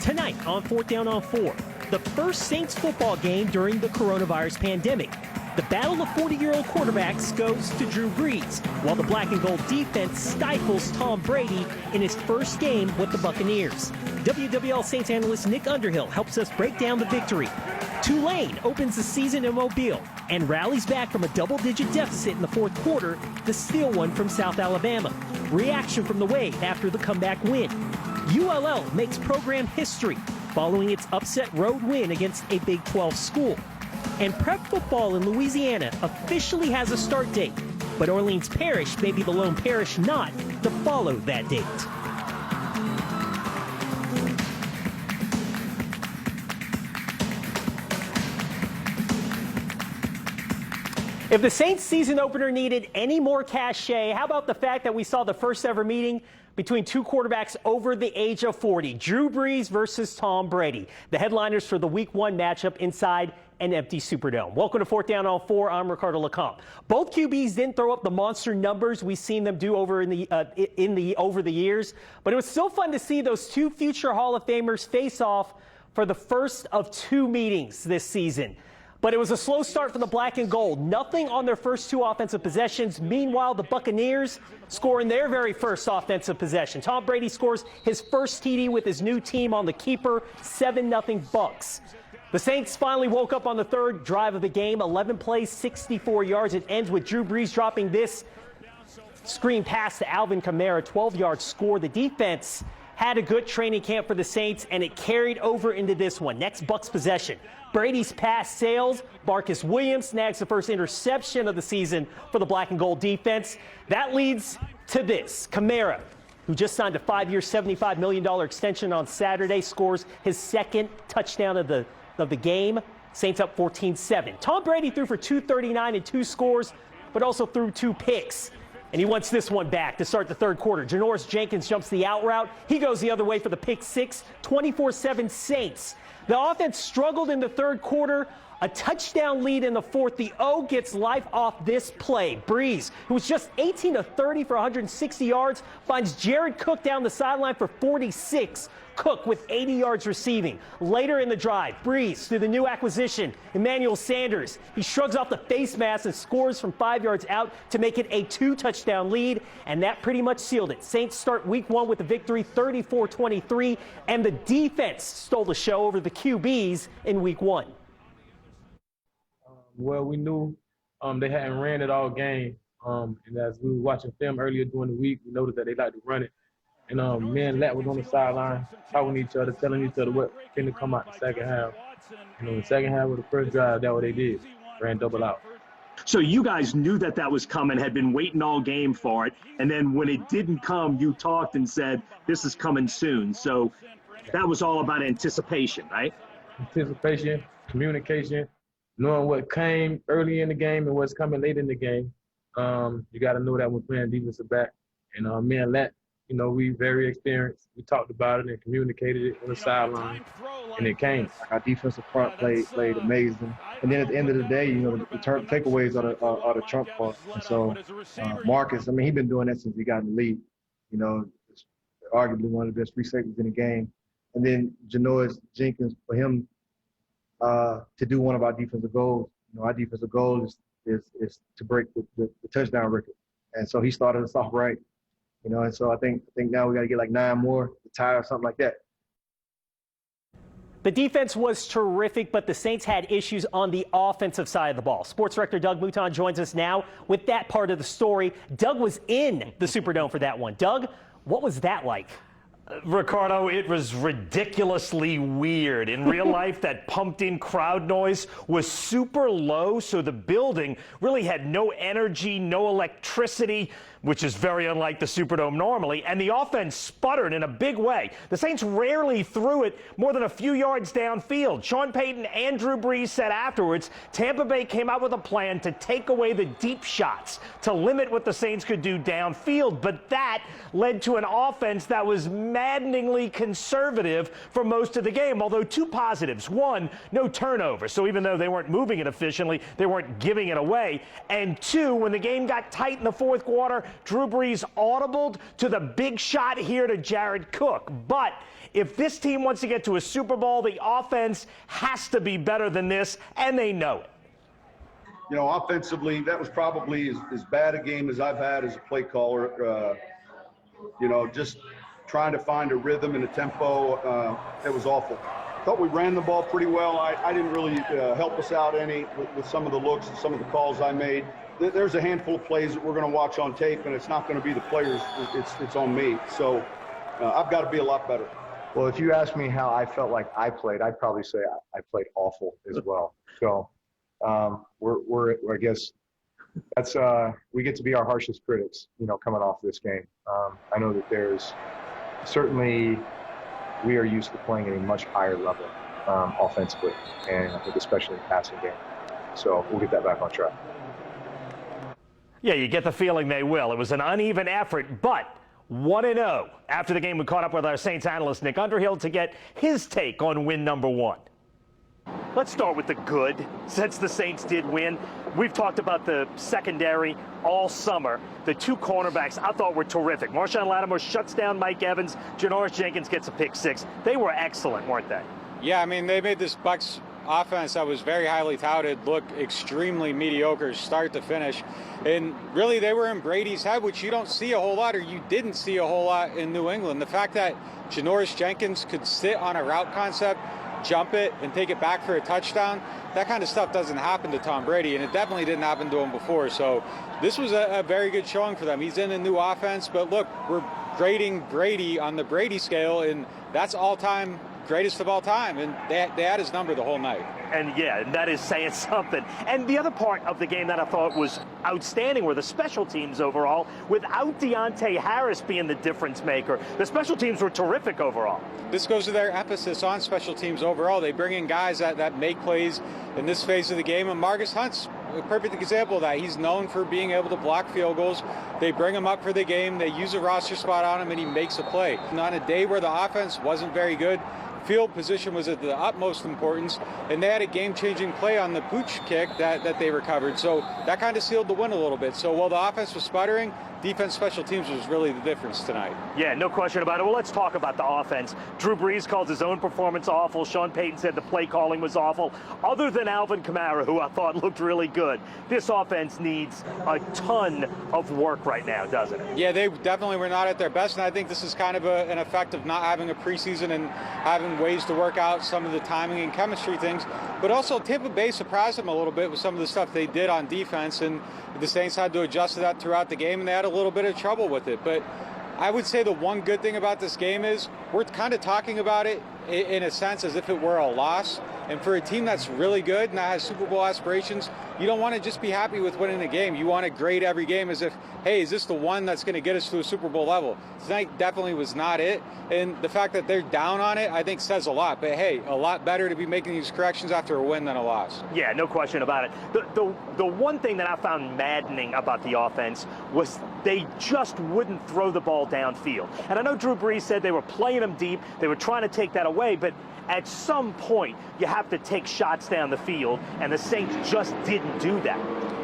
Tonight on 4th Down on 4, the first Saints football game during the coronavirus pandemic. The battle of 40-year-old quarterbacks goes to Drew Brees, while the black and gold defense stifles Tom Brady in his first game with the Buccaneers. WWL Saints analyst Nick Underhill helps us break down the victory. Tulane opens the season in Mobile and rallies back from a double-digit deficit in the fourth quarter to steal one from South Alabama. Reaction from the Wave after the comeback win. ULL makes program history following its upset road win against a Big 12 school. And prep football in Louisiana officially has a start date, but Orleans Parish may be the lone parish not to follow that date. If the Saints season opener needed any more cachet, how about the fact that we saw the first ever meeting between two quarterbacks over the age of 40, Drew Brees versus Tom Brady, the headliners for the Week 1 matchup inside an empty Superdome. Welcome to 4th Down on 4. I'm Ricardo Lecomte. Both QBs didn't throw up the monster numbers we've seen them do over the years, but it was still fun to see those two future Hall of Famers face off for the first of two meetings this season. But it was a slow start for the black and gold. Nothing on their first two offensive possessions. Meanwhile, the Buccaneers score in their very first offensive possession. Tom Brady scores his first TD with his new team on the keeper, 7-0 Bucks. The Saints finally woke up on the third drive of the game. 11 plays, 64 yards. It ends with Drew Brees dropping this screen pass to Alvin Kamara, 12-yard score. The defense had a good training camp for the Saints, and it carried over into this one. Next Bucks possession. Brady's pass sails. Marcus Williams snags the first interception of the season for the black and gold defense. That leads to this. Kamara, who just signed a 5-year, $75 million extension on Saturday, scores his second touchdown of the game. Saints up 14-7. Tom Brady threw for 239 and 2 scores, but also threw 2 picks. And he wants this one back to start the third quarter. Janoris Jenkins jumps the out route. He goes the other way for the pick six. 24-7 Saints. The offense struggled in the third quarter. A touchdown lead in the fourth. The O gets life off this play. Brees, who was just 18 of 30 for 160 yards, finds Jared Cook down the sideline for 46. Cook with 80 yards receiving. Later in the drive, Brees through the new acquisition, Emmanuel Sanders. He shrugs off the face mask and scores from 5 yards out to make it a 2-touchdown lead, and that pretty much sealed it. Saints start Week 1 with a victory, 34-23, and the defense stole the show over the QBs in Week 1. Well, we knew they hadn't ran it all game, and as we were watching film earlier during the week, we noticed that they like to run it. And me and Lat was on the sideline talking to each other, telling each other what finna come out the second half. And in the second half of the first drive, that's what they did, ran double out. So you guys knew that that was coming, had been waiting all game for it, and then when it didn't come, you talked and said, this is coming soon. So that was all about anticipation, right? Anticipation, communication, knowing what came early in the game and what's coming late in the game. You got to know that when playing defensive back. And me and Lat, you know, we very experienced. We talked about it and communicated it on the sideline, and it came. Our defensive front played amazing. And then at the end of the day, you know, the takeaways are the trump part. And so Marcus, I mean, he's been doing that since he got in the league. You know, it's arguably one of the best free safeties in the game. And then Janoris Jenkins, for him to do one of our defensive goals. You know, our defensive goal is to break the touchdown record. And so he started us off right. You know, and so I think now we got to get like 9 more to tie or something like that. The defense was terrific, but the Saints had issues on the offensive side of the ball. Sports director Doug Mouton joins us now with that part of the story. Doug was in the Superdome for that one. Doug, what was that like? Ricardo, it was ridiculously weird. In real life, that pumped-in crowd noise was super low, so the building really had no energy, no electricity, which is very unlike the Superdome normally, and the offense sputtered in a big way. The Saints rarely threw it more than a few yards downfield. Sean Payton and Drew Brees said afterwards, Tampa Bay came out with a plan to take away the deep shots, to limit what the Saints could do downfield, but that led to an offense that was maddeningly conservative for most of the game, although 2 positives. 1, no turnover, so even though they weren't moving it efficiently, they weren't giving it away. And 2, when the game got tight in the fourth quarter, Drew Brees audibled to the big shot here to Jared Cook. But If this team wants to get to a Super Bowl, the offense has to be better than this, and they know it. You know, offensively, that was probably as bad a game as I've had as a play caller. You know, just trying to find a rhythm and a tempo. It was awful. Thought we ran the ball pretty well. I didn't really help us out any with some of the looks and some of the calls I made. There's a handful of plays that we're going to watch on tape, and it's not going to be the players. It's on me. So I've got to be a lot better. Well, if you ask me how I felt like I played, I'd probably say I played awful as well. So I guess that's we get to be our harshest critics, you know, coming off this game. I know that there's certainly we are used to playing at a much higher level offensively, and I think especially in the passing game. So we'll get that back on track. Yeah, you get the feeling they will. It was an uneven effort, but 1-0. After the game, we caught up with our Saints analyst, Nick Underhill, to get his take on win number 1. Let's start with the good, since the Saints did win. We've talked about the secondary all summer. The 2 cornerbacks I thought were terrific. Marshawn Lattimore shuts down Mike Evans. Janoris Jenkins gets a pick 6. They were excellent, weren't they? Yeah, I mean, they made this Bucs offense that was very highly touted look extremely mediocre start to finish. And really, they were in Brady's head, which you don't see a whole lot, or you didn't see a whole lot in New England. The fact that Janoris Jenkins could sit on a route concept, jump it, and take it back for a touchdown, that kind of stuff doesn't happen to Tom Brady, and it definitely didn't happen to him before. So this was a very good showing for them. He's in a new offense, but look, we're grading Brady on the Brady scale, and that's all-time greatest of all time, and they had his number the whole night. And yeah, that is saying something. And the other part of the game that I thought was outstanding were the special teams overall. Without Deontay Harris being the difference maker, the special teams were terrific overall. This goes to their emphasis on special teams overall. They bring in guys that make plays in this phase of the game, and Marcus Hunt's a perfect example of that. He's known for being able to block field goals. They bring him up for the game, they use a roster spot on him, and he makes a play. And on a day where the offense wasn't very good, field position was of the utmost importance, and they had a game-changing play on the pooch kick that they recovered. So that kind of sealed the win a little bit. So while the offense was sputtering, defense special teams was really the difference tonight. Yeah, no question about it. Well, let's talk about the offense. Drew Brees called his own performance awful. Sean Payton said the play calling was awful. Other than Alvin Kamara, who I thought looked really good, this offense needs a ton of work right now, doesn't it? Yeah, they definitely were not at their best, and I think this is kind of an effect of not having a preseason and having ways to work out some of the timing and chemistry things. But also, Tampa Bay surprised them a little bit with some of the stuff they did on defense, and the Saints had to adjust to that throughout the game, and they had a little bit of trouble with it. But I would say the one good thing about this game is we're kind of talking about it in a sense as if it were a loss. And for a team that's really good and that has Super Bowl aspirations, you don't want to just be happy with winning a game. You want to grade every game as if, hey, is this the one that's going to get us to a Super Bowl level? Tonight definitely was not it. And the fact that they're down on it, I think, says a lot. But, hey, a lot better to be making these corrections after a win than a loss. Yeah, no question about it. The one thing that I found maddening about the offense was they just wouldn't throw the ball downfield. And I know Drew Brees said they were playing them deep. They were trying to take that away. But at some point, you have to take shots down the field, and the Saints just didn't do that.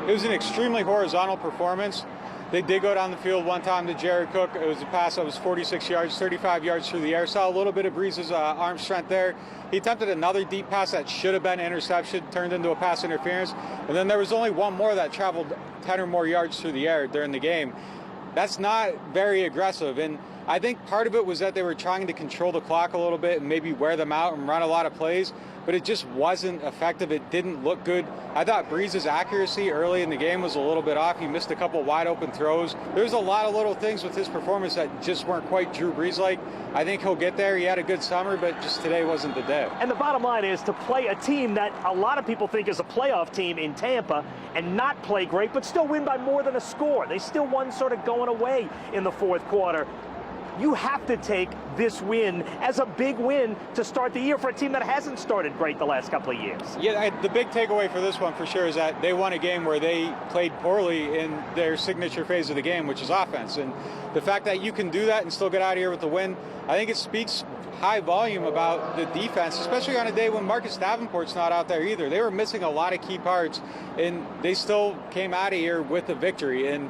It was an extremely horizontal performance. They did go down the field one time to Jared Cook. It was a pass that was 46 yards, 35 yards through the air. Saw a little bit of Brees' arm strength there. He attempted another deep pass that should have been interception, turned into a pass interference. And then there was only one more that traveled 10 or more yards through the air during the game. That's not very aggressive. And I think part of it was that they were trying to control the clock a little bit and maybe wear them out and run a lot of plays, but it just wasn't effective. It didn't look good. I thought Brees' accuracy early in the game was a little bit off. He missed a couple wide open throws. There's a lot of little things with his performance that just weren't quite Drew Brees-like. I think he'll get there. He had a good summer, but just today wasn't the day. And the bottom line is to play a team that a lot of people think is a playoff team in Tampa and not play great, but still win by more than a score. They still won sort of going away in the fourth quarter. You have to take this win as a big win to start the year for a team that hasn't started great the last couple of years. Yeah, the big takeaway for this one for sure is that they won a game where they played poorly in their signature phase of the game, which is offense. And the fact that you can do that and still get out of here with the win, I think it speaks high volume about the defense, especially on a day when Marcus Davenport's not out there either. They were missing a lot of key parts, and they still came out of here with a victory. And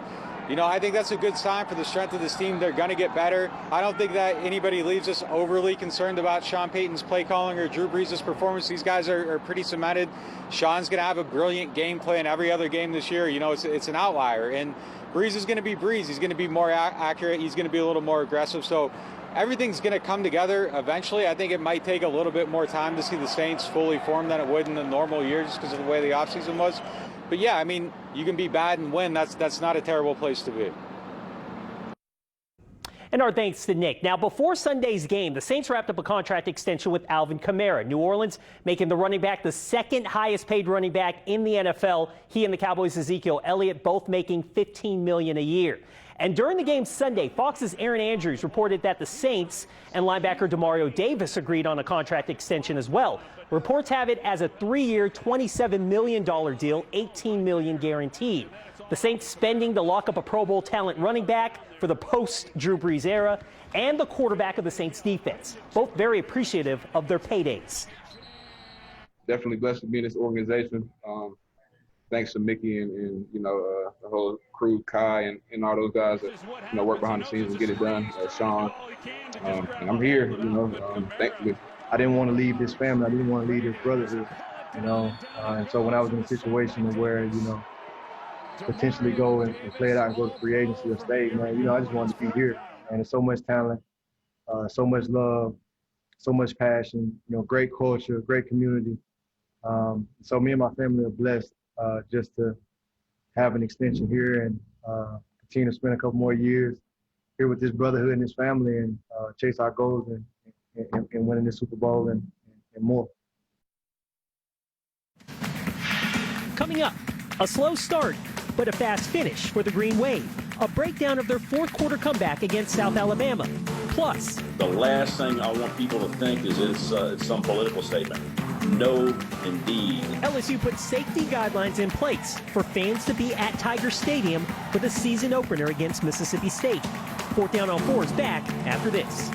I think that's a good sign for the strength of this team. They're going to get better. I don't think that anybody leaves us overly concerned about Sean Payton's play calling or Drew Brees' performance. These guys are pretty cemented. Sean's going to have a brilliant game plan every other game this year. It's an outlier. And Brees is going to be Brees. He's going to be more accurate. He's going to be a little more aggressive. So everything's going to come together eventually. I think it might take a little bit more time to see the Saints fully formed than it would in the normal year just because of the way the offseason was. But yeah, I mean, you can be bad and win. That's not a terrible place to be. And our thanks to Nick. Now, before Sunday's game, the Saints wrapped up a contract extension with Alvin Kamara. New Orleans making the running back the second highest paid running back in the NFL. He and the Cowboys' Ezekiel Elliott both making $15 million a year. And during the game Sunday, Fox's Aaron Andrews reported that the Saints and linebacker Demario Davis agreed on a contract extension as well. Reports have it as a 3-year, $27 million deal, $18 million guaranteed. The Saints spending to lock up a Pro Bowl talent running back for the post-Drew Brees era and the quarterback of the Saints defense. Both very appreciative of their paydays. Definitely blessed to be in this organization. Thanks to Mickey and the whole crew, Kai and all those guys that work behind the scenes and get it done. Sean, and I'm here. Thankfully. I didn't want to leave this family. I didn't want to leave this brotherhood, and so when I was in a situation where, potentially go and play it out and go to free agency or stay, man, I just wanted to be here. And there's so much talent, so much love, so much passion, great culture, great community. So me and my family are blessed just to have an extension here and continue to spend a couple more years here with this brotherhood and this family and chase our goals and winning this Super Bowl and more. Coming up, a slow start, but a fast finish for the Green Wave. A breakdown of their fourth quarter comeback against South Alabama. Plus, the last thing I want people to think is it's some political statement. No, indeed. LSU put safety guidelines in place for fans to be at Tiger Stadium for the season opener against Mississippi State. 4th Down on 4 is back after this.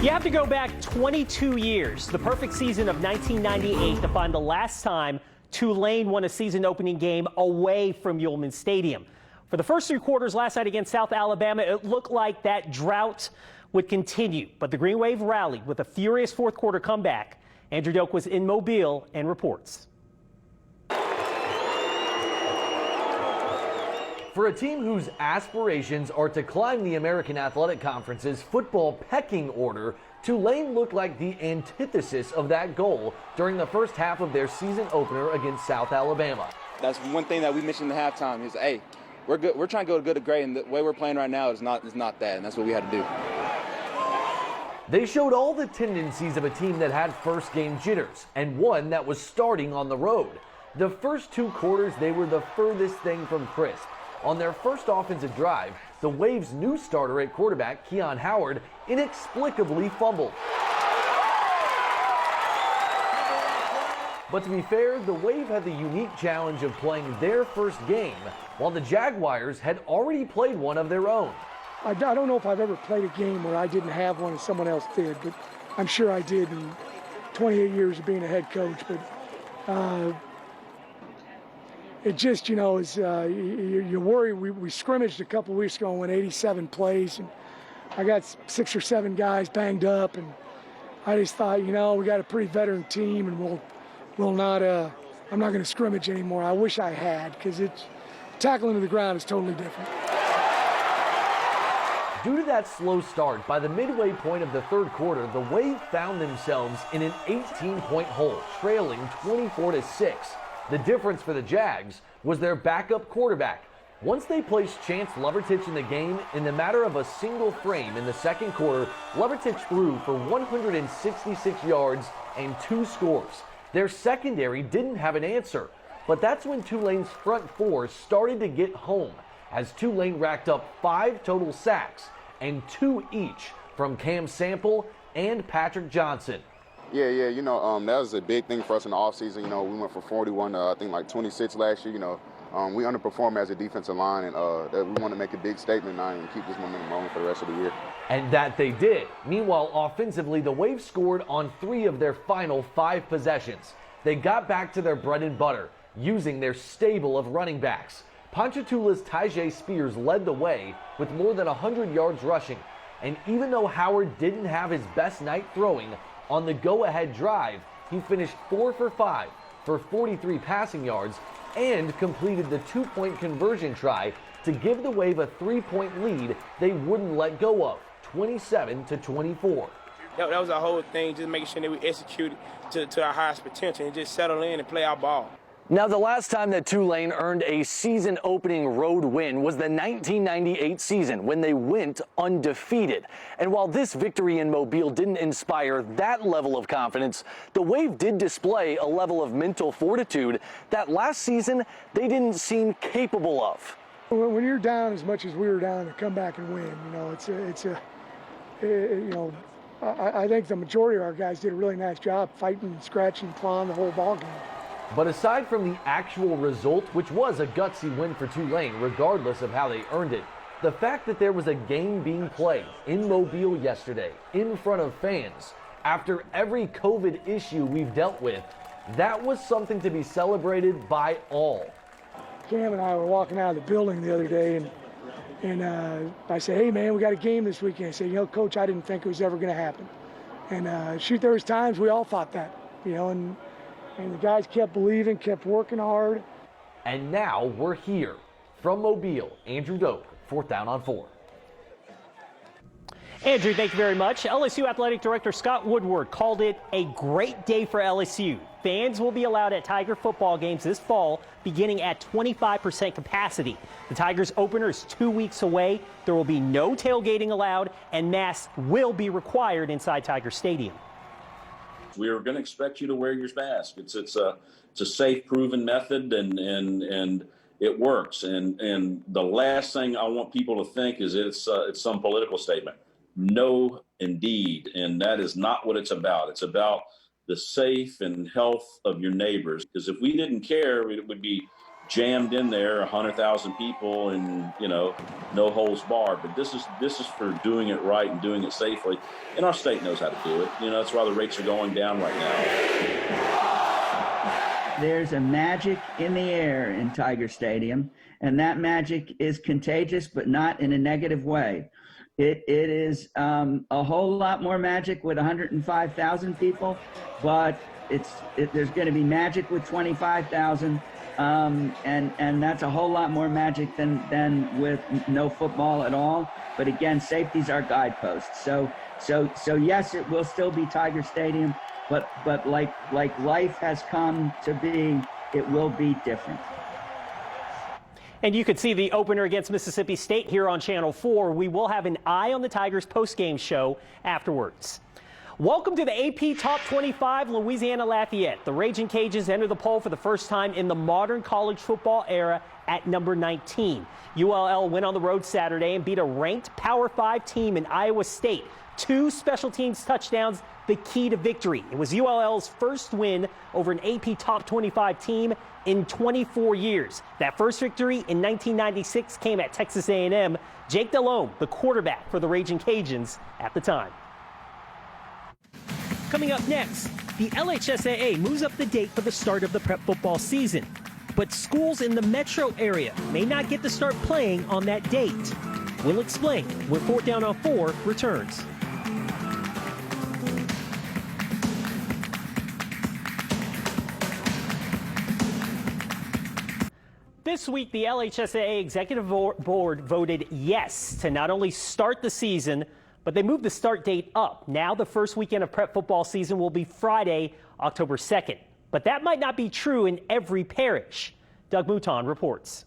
You have to go back 22 years, the perfect season of 1998, to find the last time Tulane won a season-opening game away from Ullman Stadium. For the first 3 quarters last night against South Alabama, it looked like that drought would continue. But the Green Wave rallied with a furious fourth quarter comeback. Andrew Doak was in Mobile and reports. For a team whose aspirations are to climb the American Athletic Conference's football pecking order, Tulane looked like the antithesis of that goal during the first half of their season opener against South Alabama. That's one thing that we mentioned in the halftime is, hey, we're good. We're trying to go to good to great, and the way we're playing right now is not that, and that's what we had to do. They showed all the tendencies of a team that had first game jitters and one that was starting on the road. The first 2 quarters, they were the furthest thing from crisp. On their first offensive drive, the Wave's new starter at quarterback, Keon Howard, inexplicably fumbled. But to be fair, the Wave had the unique challenge of playing their first game, while the Jaguars had already played one of their own. I don't know if I've ever played a game where I didn't have one and someone else did, but I'm sure I did in 28 years of being a head coach. But it just, is you worry. We scrimmaged a couple weeks ago and went 87 plays, and I got 6 or 7 guys banged up, and I just thought, we got a pretty veteran team, and we'll not. I'm not going to scrimmage anymore. I wish I had, because tackling to the ground is totally different. Due to that slow start, by the midway point of the third quarter, the Wave found themselves in an 18-point hole, trailing 24-6. The difference for the Jags was their backup quarterback. Once they placed Chance Lovertich in the game, in the matter of a single frame in the second quarter, Lovertich threw for 166 yards and 2 scores. Their secondary didn't have an answer, but that's when Tulane's front 4 started to get home, as Tulane racked up 5 total sacks and 2 each from Cam Sample and Patrick Johnson. Yeah, that was a big thing for us in the offseason. We went from 41 to, I think, like 26 last year. we underperform as a defensive line, and that we want to make a big statement now and keep this momentum rolling for the rest of the year. And that they did. Meanwhile, offensively, the Wave scored on 3 of their final 5 possessions. They got back to their bread and butter, using their stable of running backs. Ponchatoula's Tyjae Spears led the way with more than 100 yards rushing. And even though Howard didn't have his best night throwing, on the go-ahead drive, he finished 4 for 5 for 43 passing yards and completed the 2-point conversion try to give the Wave a 3-point lead they wouldn't let go of, 27-24. That was our whole thing, just making sure that we executed to our highest potential and just settle in and play our ball. Now, the last time that Tulane earned a season-opening road win was the 1998 season when they went undefeated. And while this victory in Mobile didn't inspire that level of confidence, the Wave did display a level of mental fortitude that last season they didn't seem capable of. When you're down as much as we were down, to come back and win, I think the majority of our guys did a really nice job fighting, scratching, clawing the whole ball game. But aside from the actual result, which was a gutsy win for Tulane, regardless of how they earned it, the fact that there was a game being played in Mobile yesterday, in front of fans, after every COVID issue we've dealt with, that was something to be celebrated by all. Cam and I were walking out of the building the other day, and I said, hey, man, we got a game this weekend. I said, Coach, I didn't think it was ever going to happen. And there was times we all thought that, and the guys kept believing, kept working hard. And now we're here. From Mobile, Andrew Doak, 4th Down on 4. Andrew, thank you very much. LSU Athletic Director Scott Woodward called it a great day for LSU. Fans will be allowed at Tiger football games this fall, beginning at 25% capacity. The Tigers opener is 2 weeks away. There will be no tailgating allowed, and masks will be required inside Tiger Stadium. We are going to expect you to wear your mask. It's a safe, proven method, and it works. And the last thing I want people to think is it's some political statement. No, indeed, and that is not what it's about. It's about the safe and health of your neighbors. Because if we didn't care, it would be jammed in there, 100,000 people, and no holds barred. But this is for doing it right and doing it safely, and our state knows how to do it. That's why the rates are going down right now. There's a magic in the air in Tiger Stadium, and that magic is contagious, but not in a negative way. It is a whole lot more magic with 105,000 people, but there's going to be magic with 25,000. And that's a whole lot more magic than with no football at all. But again, safety's our guidepost. So yes, it will still be Tiger Stadium, but like life has come to be, it will be different. And you could see the opener against Mississippi State here on Channel 4. We will have an Eye on the Tigers post-game show afterwards. Welcome to the AP Top 25, Louisiana Lafayette. The Raging Cajuns enter the poll for the first time in the modern college football era at number 19. ULL went on the road Saturday and beat a ranked Power 5 team in Iowa State. 2 special teams touchdowns, the key to victory. It was ULL's first win over an AP Top 25 team in 24 years. That first victory in 1996 came at Texas A&M. Jake Delhomme, the quarterback for the Raging Cajuns at the time. Coming up next, the LHSAA moves up the date for the start of the prep football season. But schools in the metro area may not get to start playing on that date. We'll explain when 4th Down on 4 returns. This week, the LHSAA Executive Board voted yes to not only start the season, but they moved the start date up. Now the first weekend of prep football season will be Friday, October 2nd. But that might not be true in every parish. Doug Mouton reports.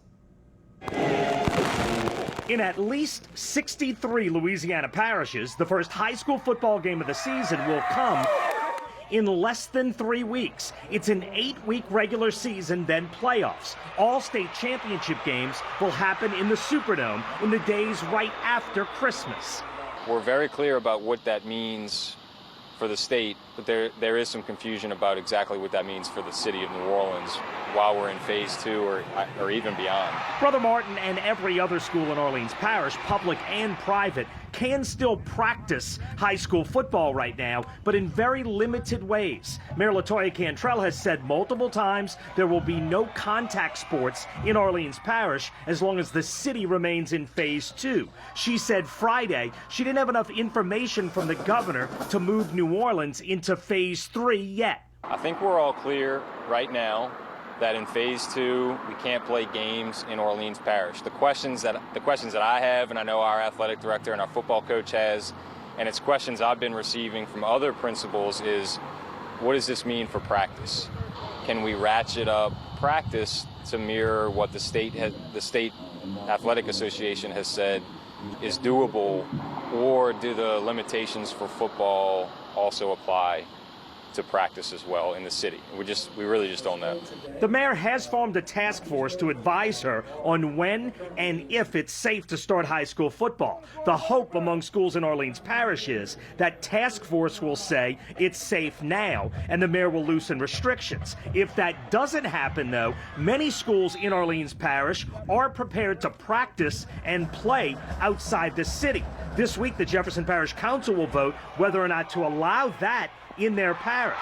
In at least 63 Louisiana parishes, the first high school football game of the season will come in less than 3 weeks. It's an 8-week regular season, then playoffs. All state championship games will happen in the Superdome in the days right after Christmas. We're very clear about what that means for the state, but there is some confusion about exactly what that means for the city of New Orleans while we're in phase 2 or even beyond. Brother Martin and every other school in Orleans Parish, public and private, can still practice high school football right now, but in very limited ways. Mayor LaToya Cantrell has said multiple times there will be no contact sports in Orleans Parish as long as the city remains in phase 2. She said Friday she didn't have enough information from the governor to move New Orleans into phase 3 yet. I think we're all clear right now that in phase 2 we can't play games in Orleans Parish. The questions that I have, and I know our athletic director and our football coach has, and it's questions I've been receiving from other principals, is what does this mean for practice? Can we ratchet up practice to mirror what the state athletic association has said is doable, or do the limitations for football also apply to practice as well in the city? We really just don't know. The mayor has formed a task force to advise her on when and if it's safe to start high school football. The hope among schools in Orleans Parish is that task force will say it's safe now and the mayor will loosen restrictions. If that doesn't happen, though, many schools in Orleans Parish are prepared to practice and play outside the city. This week, the Jefferson Parish Council will vote whether or not to allow that in their parish.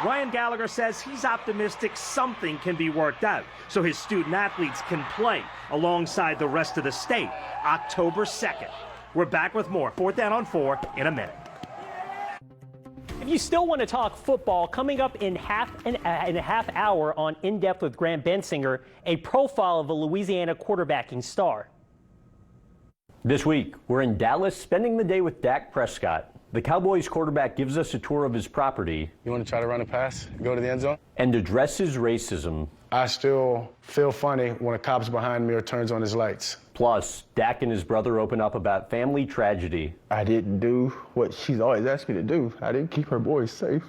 Ryan Gallagher says he's optimistic something can be worked out so his student athletes can play alongside the rest of the state October 2nd. We're back with more 4th Down on 4 in a minute. If you still want to talk football, coming up in a half hour on In Depth with Grant Bensinger, a profile of a Louisiana quarterbacking star. This week, we're in Dallas spending the day with Dak Prescott. The Cowboys quarterback gives us a tour of his property. You want to try to run a pass, go to the end zone? And addresses racism. I still feel funny when a cop's behind me or turns on his lights. Plus, Dak and his brother open up about family tragedy. I didn't do what she's always asked me to do. I didn't keep her boys safe.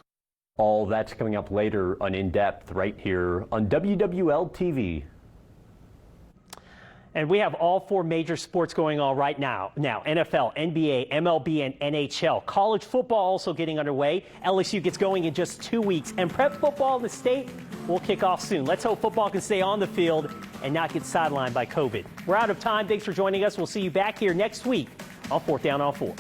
All that's coming up later on In Depth right here on WWL TV. And we have all 4 major sports going on right now. NFL, NBA, MLB, and NHL. College football also getting underway. LSU gets going in just 2 weeks. And prep football in the state will kick off soon. Let's hope football can stay on the field and not get sidelined by COVID. We're out of time. Thanks for joining us. We'll see you back here next week on 4th Down on 4.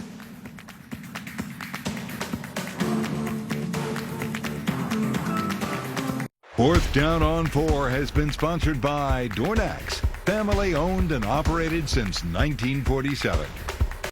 Fourth Down on 4 has been sponsored by Dornax, family owned and operated since 1947.